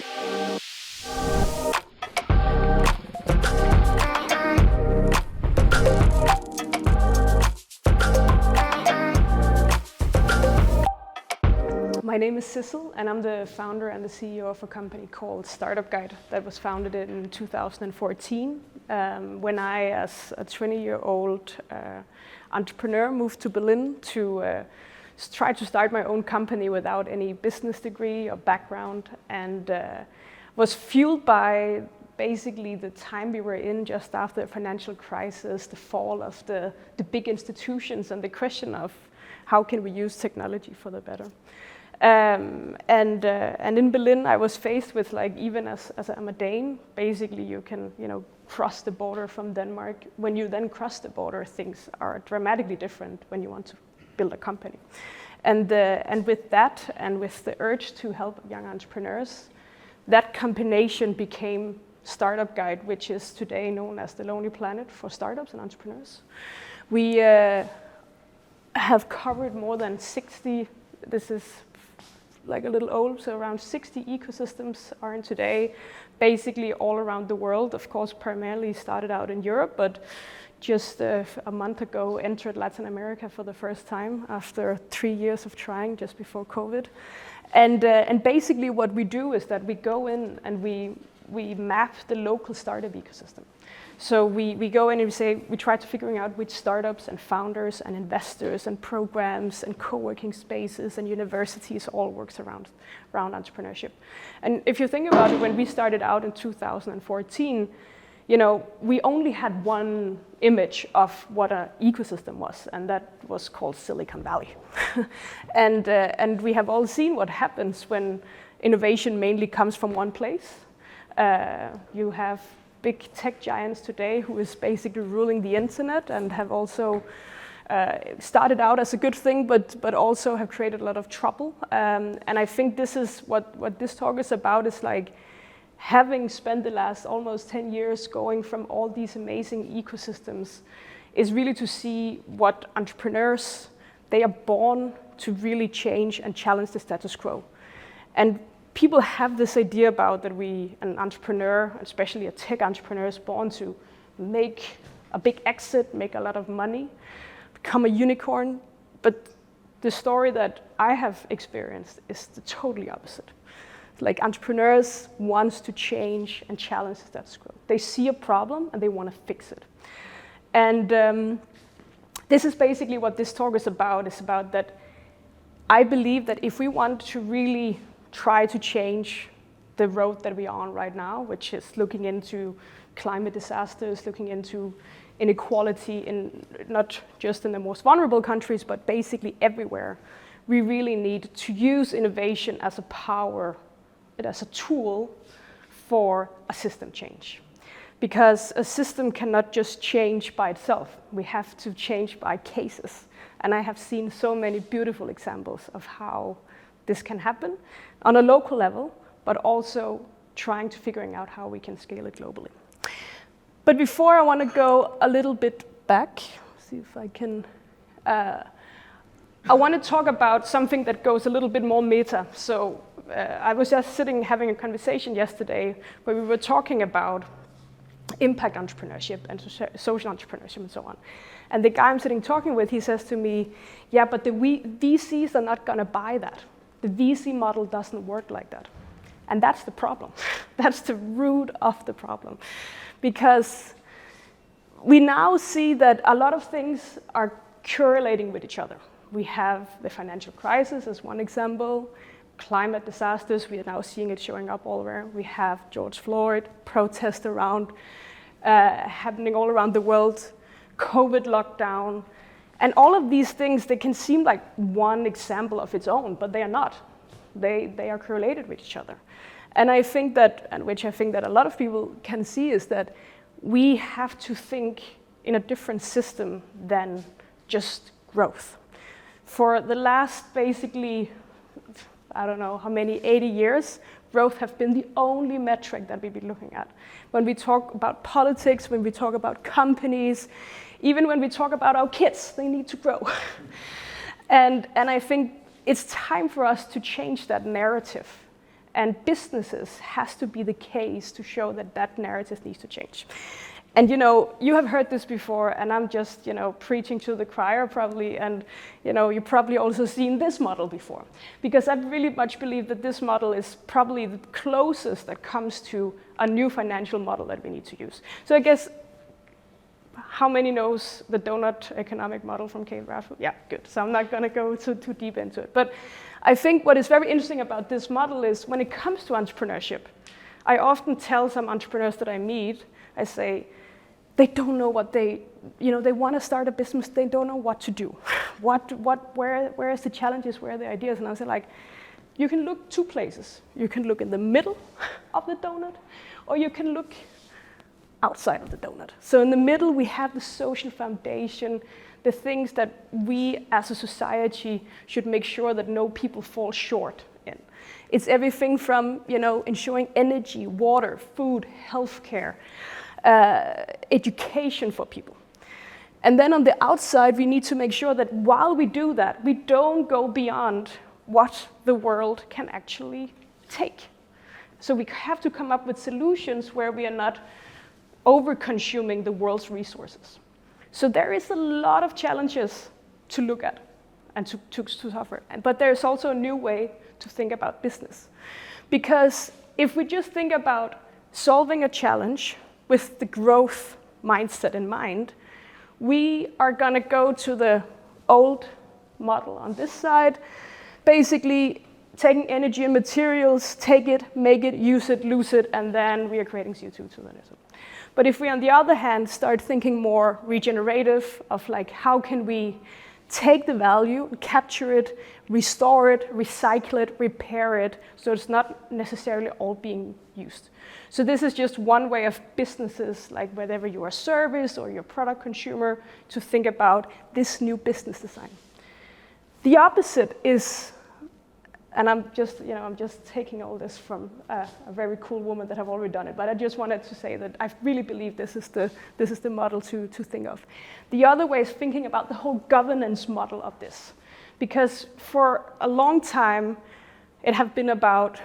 My name is Sissel, and I'm the founder and the CEO of a company called Startup Guide that was founded in 2014 when I, as a 20-year-old entrepreneur, moved to Berlin to try to start my own company without any business degree or background, and was fueled by basically the time we were in just after the financial crisis, the fall of the big institutions, and the question of how can we use technology for the better. And in Berlin, I was faced with, like, even as I'm a Dane, basically you can, cross the border from Denmark. When you then cross the border, things are dramatically different when you want to build a company. And with that, and with the urge to help young entrepreneurs, that combination became Startup Guide, which is today known as the Lonely Planet for startups and entrepreneurs. We have covered more than 60, this is like a little old, so around 60 ecosystems are in today, basically all around the world. Of course, primarily started out in Europe, but just a month ago entered Latin America for the first time after 3 years of trying just before COVID. And basically what we do is that we go in and we map the local startup ecosystem. So we go in and we try to figuring out which startups and founders and investors and programs and co-working spaces and universities all works around entrepreneurship. And if you think about it, when we started out in 2014, we only had one image of what an ecosystem was, and that was called Silicon Valley. And we have all seen what happens when innovation mainly comes from one place. You have big tech giants today who is basically ruling the internet and have also started out as a good thing, but also have created a lot of trouble. And I think this is what this talk is about, is like having spent the last almost 10 years going from all these amazing ecosystems, is really to see what entrepreneurs, they are born to really change and challenge the status quo. And people have this idea about that an entrepreneur, especially a tech entrepreneur, is born to make a big exit, make a lot of money, become a unicorn. But the story that I have experienced is the totally opposite. Like, entrepreneurs want to change and challenge the status quo. They see a problem and they want to fix it. And this is basically what this talk is about. It's about that I believe that if we want to really try to change the road that we are on right now, which is looking into climate disasters, looking into inequality in not just in the most vulnerable countries, but basically everywhere, we really need to use innovation as a power, as a tool for a system change. Because a system cannot just change by itself. We have to change by cases. And I have seen so many beautiful examples of how this can happen on a local level, but also trying to figuring out how we can scale it globally. But before, I want to go a little bit back, see if I can. I want to talk about something that goes a little bit more meta. So I was just sitting having a conversation yesterday where we were talking about impact entrepreneurship and social entrepreneurship and so on. And the guy I'm sitting talking with, he says to me, yeah, but the VCs are not going to buy that. The VC model doesn't work like that. And that's the problem. That's the root of the problem. Because we now see that a lot of things are correlating with each other. We have the financial crisis as one example, climate disasters, we are now seeing it showing up all over. We have George Floyd, protests happening all around the world, COVID lockdown, and all of these things, they can seem like one example of its own, but they are not. They are correlated with each other. And I think that, and which I think that a lot of people can see, is that we have to think in a different system than just growth. For the last basically, I don't know how many, 80 years, growth have been the only metric that we've been looking at. When we talk about politics, when we talk about companies, even when we talk about our kids, they need to grow. And I think it's time for us to change that narrative And businesses has to be the case to show that that narrative needs to change. And you have heard this before, and I'm just preaching to the choir probably, and you've probably also seen this model before. Because I really much believe that this model is probably the closest that comes to a new financial model that we need to use. So I guess, how many knows the donut economic model from Kate Raffel? Yeah, good. So I'm not going to go too deep into it. But I think what is very interesting about this model is when it comes to entrepreneurship, I often tell some entrepreneurs that I meet, I say, they don't know what they want to start a business, they don't know what to do. Where is the challenges, where are the ideas? And I say, like, you can look two places. You can look in the middle of the donut, or you can look outside of the donut. So in the middle, we have the social foundation, the things that we as a society should make sure that no people fall short in. It's everything from, ensuring energy, water, food, healthcare, education for people. And then on the outside, we need to make sure that while we do that, we don't go beyond what the world can actually take. So we have to come up with solutions where we are not over-consuming the world's resources. So there is a lot of challenges to look at and to suffer. But there's also a new way to think about business. Because if we just think about solving a challenge with the growth mindset in mind, we are going to go to the old model on this side, basically taking energy and materials, take it, make it, use it, lose it, and then we are creating CO2 to the next. But if we, on the other hand, start thinking more regenerative of like, how can we take the value, capture it, restore it, recycle it, repair it, so it's not necessarily all being used. So this is just one way of businesses, like whether you are a service or you're a product consumer, to think about this new business design. The opposite is, and I'm just taking all this from a very cool woman that have already done it, but I just wanted to say that I really believe this is the model to think of. The other way is thinking about the whole governance model of this, because for a long time it have been about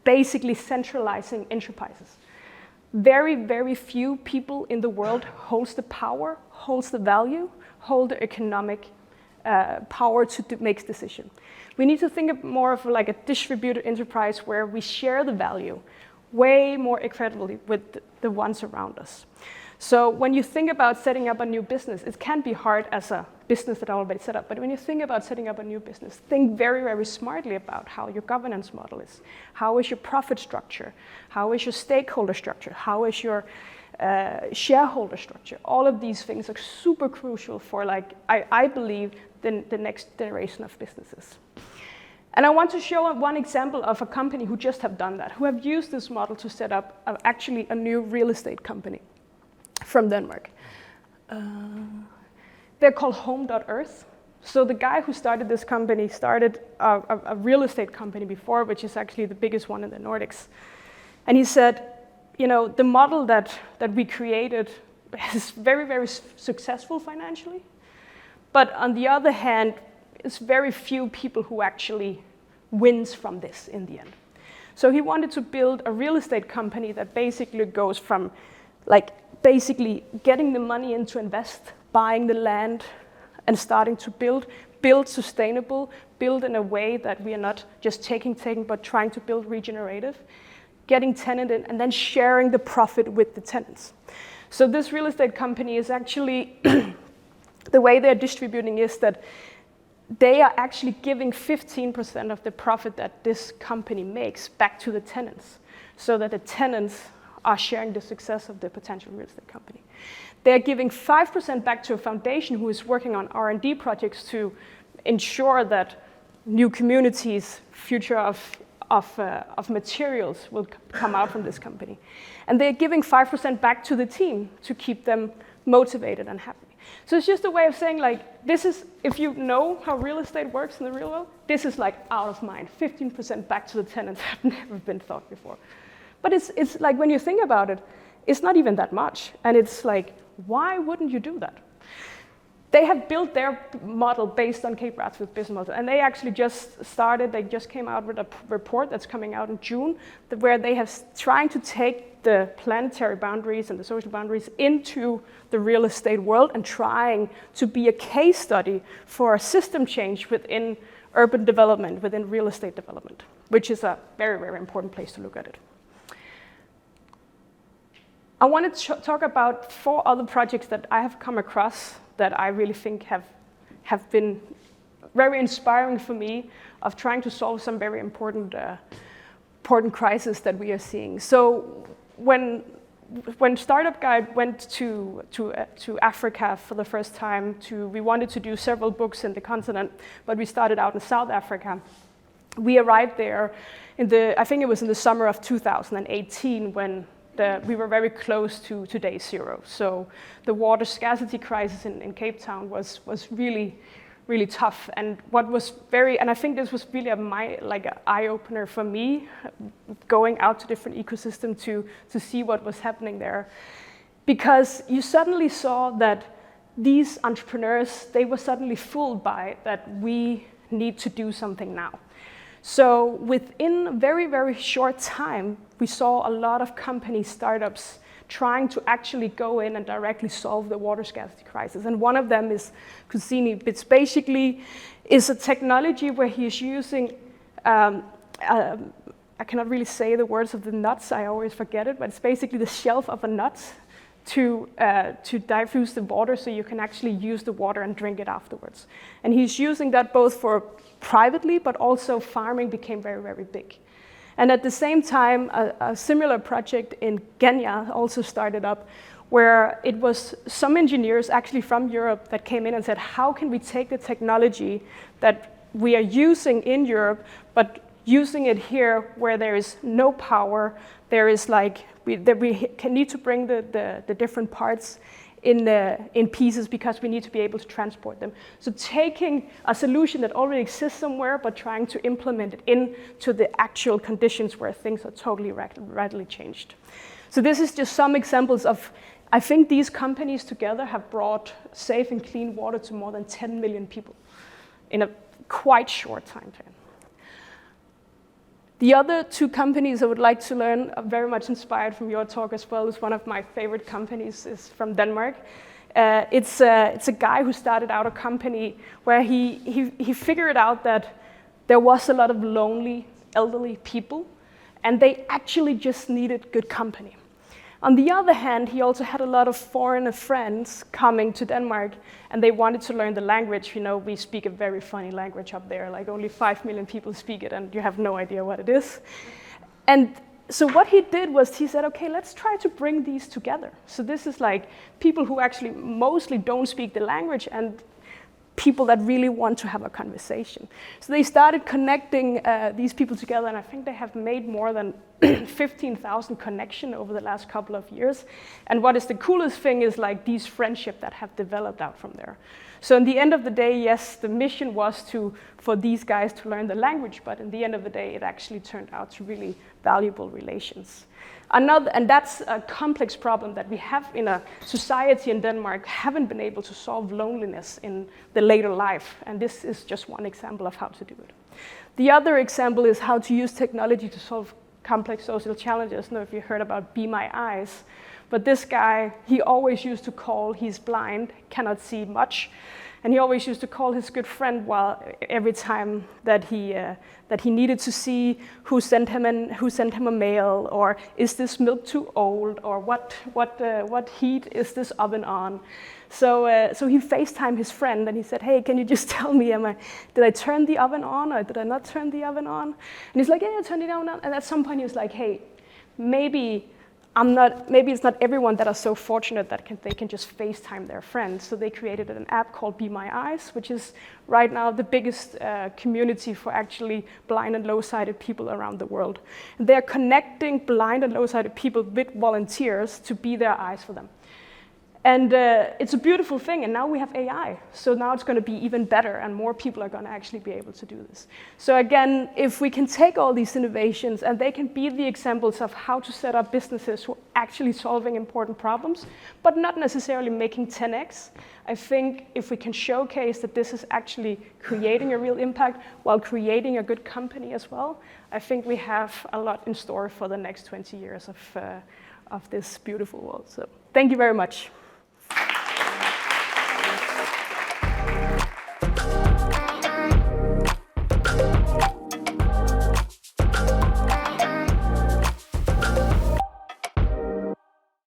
basically centralizing enterprises. Very, very few people in the world holds the power, holds the value, hold the economic power to make decisions. We need to think of more of like a distributed enterprise where we share the value way more equitably with the ones around us. So when you think about setting up a new business, it can be hard as a business that I already set up. But when you think about setting up a new business, think very, very smartly about how your governance model is. How is your profit structure? How is your stakeholder structure? How is your shareholder structure? All of these things are super crucial for, like, I believe, the next generation of businesses. And I want to show one example of a company who just have done that, who have used this model to set up actually a new real estate company from Denmark. They're called Home.Earth. So the guy who started this company started a real estate company before, which is actually the biggest one in the Nordics. And he said, the model that we created is very, very successful financially. But on the other hand, it's very few people who actually wins from this in the end. So he wanted to build a real estate company that basically goes from basically getting the money in to invest, buying the land, and starting to build sustainable, build in a way that we are not just taking, but trying to build regenerative, getting tenant in, and then sharing the profit with the tenants. So this real estate company is actually, the way they're distributing is that they are actually giving 15% of the profit that this company makes back to the tenants, so that the tenants are sharing the success of the potential real estate company. They're giving 5% back to a foundation who is working on R&D projects to ensure that new communities, future of materials will come out from this company. And they're giving 5% back to the team to keep them motivated and happy. So it's just a way of saying, like, this is, if you know how real estate works in the real world, this is like out of mind. 15% back to the tenants have never been thought before. But it's like, when you think about it, it's not even that much. And it's like, why wouldn't you do that? they have built their model based on Cape Radsford's business model, and they actually they just came out with a report that's coming out in June, where they have trying to take the planetary boundaries and the social boundaries into the real estate world and trying to be a case study for a system change within urban development, within real estate development, which is a very, very important place to look at it. I want to talk about 4 other projects that I have come across that I really think have been very inspiring for me of trying to solve some very important crises that we are seeing. So when Startup Guide went to Africa for the first time, we wanted to do several books in the continent, but we started out in South Africa. We arrived there I think it was in the summer of 2018 when we were very close to day zero. So the water scarcity crisis in Cape Town was really, really tough. And I think this was really an eye-opener for me, going out to different ecosystems to see what was happening there. Because you suddenly saw that these entrepreneurs, they were suddenly fooled by that we need to do something now. So within a very, very short time, we saw a lot of companies, startups, trying to actually go in and directly solve the water scarcity crisis. And one of them is Kusini. It's basically is a technology where he is using, I cannot really say the words of the nuts, I always forget it, but it's basically the shelf of a nut to diffuse the water so you can actually use the water and drink it afterwards. And he's using that both for privately, but also farming became very, very big. And at the same time, a similar project in Kenya also started up, where it was some engineers actually from Europe that came in and said, how can we take the technology that we are using in Europe, but using it here where there is no power, there is we need to bring the different parts in pieces because we need to be able to transport them. So taking a solution that already exists somewhere, but trying to implement it into the actual conditions where things are totally radically changed. So this is just some examples of, I think these companies together have brought safe and clean water to more than 10 million people in a quite short time frame. The other 2 companies I would like to learn, very much inspired from your talk as well, is one of my favorite companies, is from Denmark. It's a guy who started out a company where he figured out that there was a lot of lonely, elderly people, and they actually just needed good company. On the other hand, he also had a lot of foreigner friends coming to Denmark, and they wanted to learn the language. You know, we speak a very funny language up there, like only 5 million people speak it, and you have no idea what it is. And so what he did was he said, okay, let's try to bring these together. So this is like people who actually mostly don't speak the language and people that really want to have a conversation. So they started connecting these people together, and I think they have made more than 15,000 connections over the last couple of years. And what is the coolest thing is like these friendships that have developed out from there. So in the end of the day, yes, the mission was for these guys to learn the language, but in the end of the day, it actually turned out to really valuable relations. And that's a complex problem that we have in a society in Denmark, haven't been able to solve loneliness in the later life. And this is just one example of how to do it. The other example is how to use technology to solve complex social challenges. I don't know if you heard about Be My Eyes, but this guy, he always used to call, he's blind, cannot see much, and he always used to call his good friend every time that he needed to see who sent him a mail, or is this milk too old, or what heat is this oven on. So he FaceTimed his friend and he said, hey, can you just tell me, did I turn the oven on or did I not turn the oven on? And he's like, yeah, I turned it on. And at some point he was like, hey, maybe it's not everyone that are so fortunate that they can just FaceTime their friends. So they created an app called Be My Eyes, which is right now the biggest community for actually blind and low-sighted people around the world. And they're connecting blind and low-sighted people with volunteers to be their eyes for them. And it's a beautiful thing, and now we have AI. So now it's going to be even better, and more people are going to actually be able to do this. So again, if we can take all these innovations, and they can be the examples of how to set up businesses who are actually solving important problems, but not necessarily making 10x, I think if we can showcase that this is actually creating a real impact while creating a good company as well, I think we have a lot in store for the next 20 years of this beautiful world. So thank you very much.